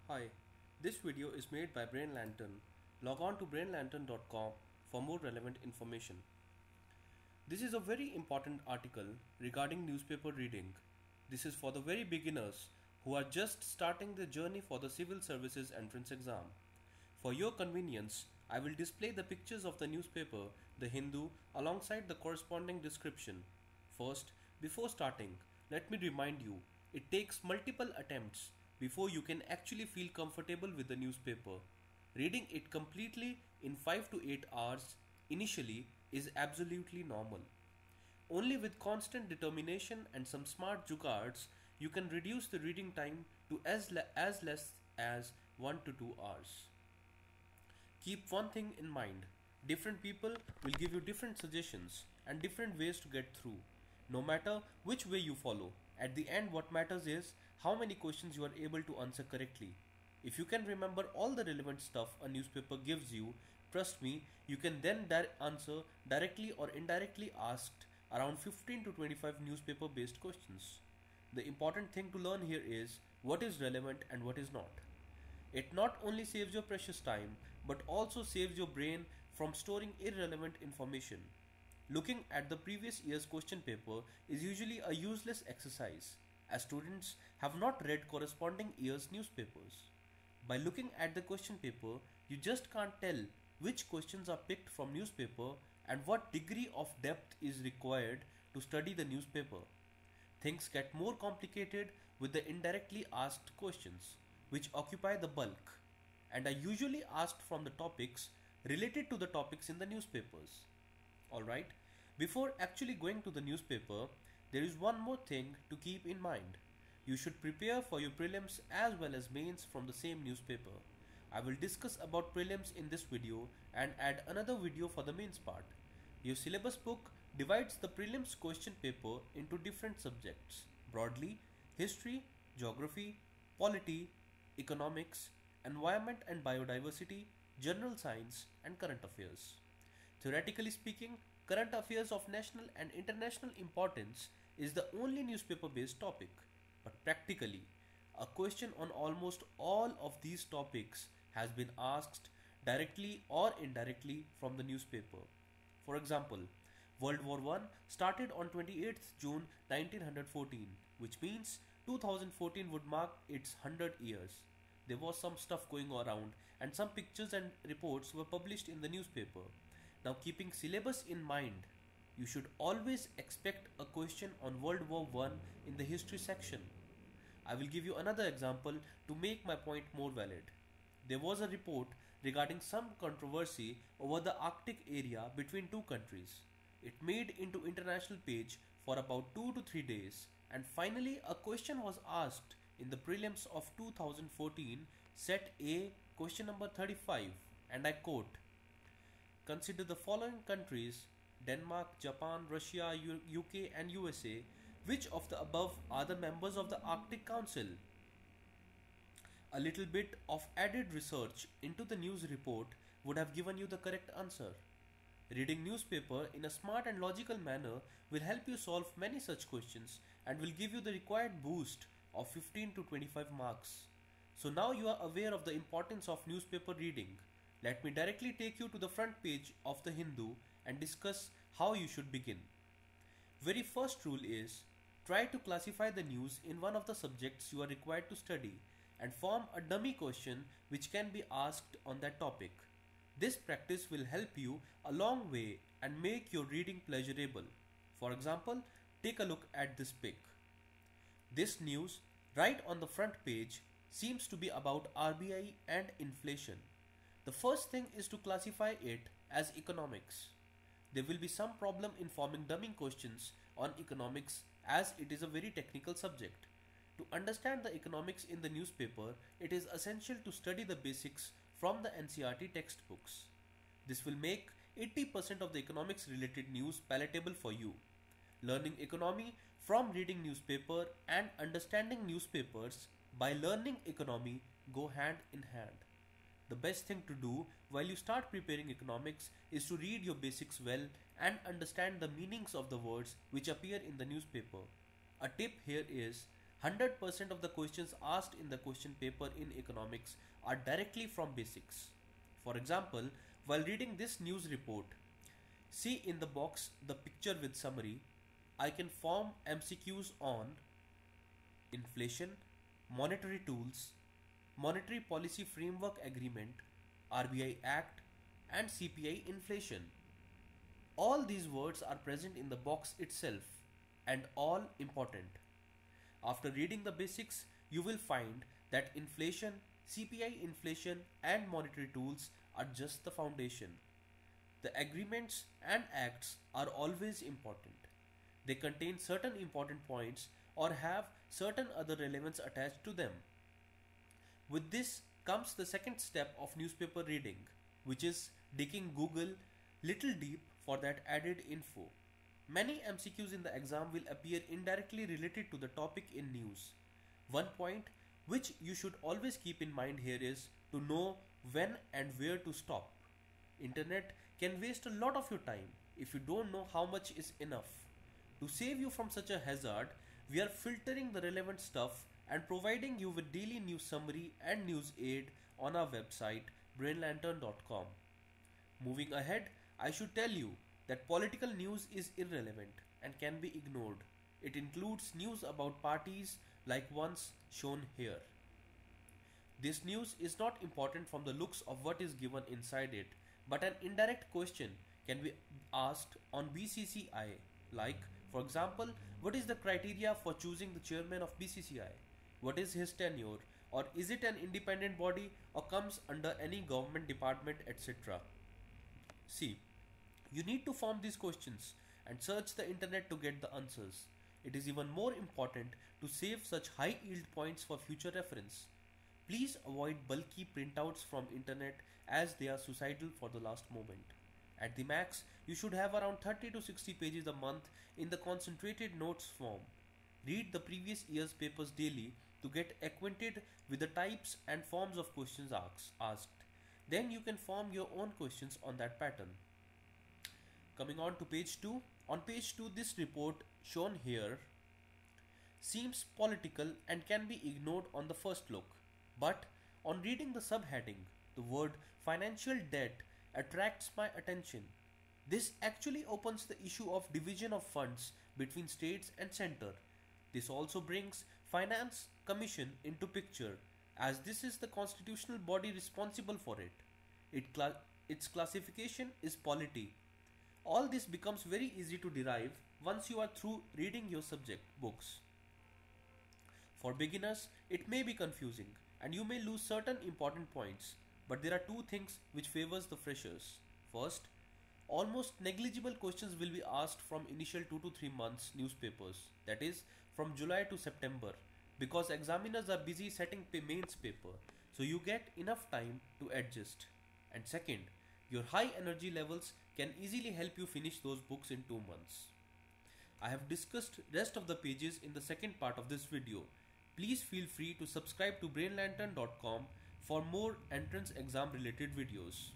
Hi, this video is made by Brainlantern. Log on to brainlantern.com for more relevant information. This is a very important article regarding newspaper reading. This is for the very beginners who are just starting their journey for the civil services entrance exam. For your convenience, I will display the pictures of the newspaper, The Hindu, alongside the corresponding description. First, before starting, let me remind you, it takes multiple attempts before you can actually feel comfortable with the newspaper. Reading it completely in 5 to 8 hours initially is absolutely normal. Only with constant determination and some smart jugards you can reduce the reading time to as less as 1 to 2 hours. Keep one thing in mind, different people will give you different suggestions and different ways to get through. No matter which way you follow, at the end what matters is how many questions you are able to answer correctly. If you can remember all the relevant stuff a newspaper gives you, trust me, you can then answer directly or indirectly asked around 15 to 25 newspaper based questions. The important thing to learn here is what is relevant and what is not. It not only saves your precious time but also saves your brain from storing irrelevant information. Looking at the previous year's question paper is usually a useless exercise, as students have not read corresponding year's newspapers. By looking at the question paper, you just can't tell which questions are picked from newspaper and what degree of depth is required to study the newspaper. Things get more complicated with the indirectly asked questions, which occupy the bulk, and are usually asked from the topics related to the topics in the newspapers. Alright, before actually going to the newspaper, there is one more thing to keep in mind. You should prepare for your prelims as well as mains from the same newspaper. I will discuss about prelims in this video and add another video for the mains part. Your syllabus book divides the prelims question paper into different subjects. Broadly, history, geography, polity, economics, environment and biodiversity, general science, and current affairs. Theoretically speaking, current affairs of national and international importance is the only newspaper based topic. But practically, a question on almost all of these topics has been asked directly or indirectly from the newspaper. For example, World War I started on 28th June 1914, which means 2014 would mark its 100 years. There was some stuff going around and some pictures and reports were published in the newspaper. Now, keeping syllabus in mind, you should always expect a question on World War I in the history section. I will give you another example to make my point more valid. There was a report regarding some controversy over the Arctic area between two countries. It made into international page for about 2 to 3 days, and finally a question was asked in the prelims of 2014 set A question number 35, and I quote, consider the following countries Denmark, Japan, Russia, UK and USA. Which of the above are the members of the Arctic Council? A little bit of added research into the news report would have given you the correct answer. Reading newspaper in a smart and logical manner will help you solve many such questions and will give you the required boost of 15 to 25 marks. So now you are aware of the importance of newspaper reading. Let me directly take you to the front page of the Hindu and discuss how you should begin. Very first rule is, try to classify the news in one of the subjects you are required to study and form a dummy question which can be asked on that topic. This practice will help you a long way and make your reading pleasurable. For example, take a look at this pic. This news, right on the front page, seems to be about RBI and inflation. The first thing is to classify it as economics. There will be some problem in forming dummy questions on economics as it is a very technical subject. To understand the economics in the newspaper, it is essential to study the basics from the NCERT textbooks. This will make 80% of the economics related news palatable for you. Learning economy from reading newspaper and understanding newspapers by learning economy go hand in hand. The best thing to do while you start preparing economics is to read your basics well and understand the meanings of the words which appear in the newspaper. A tip here is 100% of the questions asked in the question paper in economics are directly from basics. For example, while reading this news report, see in the box the picture with summary, I can form MCQs on inflation, monetary tools, monetary policy framework agreement, RBI Act, and CPI inflation. All these words are present in the box itself and all important. After reading the basics, you will find that inflation, CPI inflation, and monetary tools are just the foundation. The agreements and acts are always important. They contain certain important points or have certain other relevance attached to them. With this comes the second step of newspaper reading, which is digging Google little deep for that added info. Many MCQs in the exam will appear indirectly related to the topic in news. One point which you should always keep in mind here is to know when and where to stop. Internet can waste a lot of your time if you don't know how much is enough. To save you from such a hazard, we are filtering the relevant stuff and providing you with daily news summary and news aid on our website brainlantern.com. Moving ahead, I should tell you that political news is irrelevant and can be ignored. It includes news about parties like ones shown here. This news is not important from the looks of what is given inside it, but an indirect question can be asked on BCCI, like, for example, what is the criteria for choosing the chairman of BCCI? What is his tenure? Or is it an independent body or comes under any government department, etc.? See, you need to form these questions and search the internet to get the answers. It is even more important to save such high yield points for future reference. Please avoid bulky printouts from internet as they are suicidal for the last moment. At the max, you should have around 30 to 60 pages a month in the concentrated notes form. Read the previous year's papers daily to get acquainted with the types and forms of questions asked. Then you can form your own questions on that pattern. Coming on to page 2. On page 2, this report shown here seems political and can be ignored on the first look. But on reading the subheading, the word financial debt attracts my attention. This actually opens the issue of division of funds between states and center. This also brings Finance Commission into picture as this is the constitutional body responsible for it. Its classification is polity. All this becomes very easy to derive once you are through reading your subject books. For beginners, it may be confusing and you may lose certain important points, but there are two things which favors the freshers. First, almost negligible questions will be asked from initial 2 to 3 months newspapers, that is from July to September, because examiners are busy setting mains paper, so you get enough time to adjust. And second, your high energy levels can easily help you finish those books in 2 months. I have discussed rest of the pages in the second part of this video. Please feel free to subscribe to brainlantern.com for more entrance exam related videos.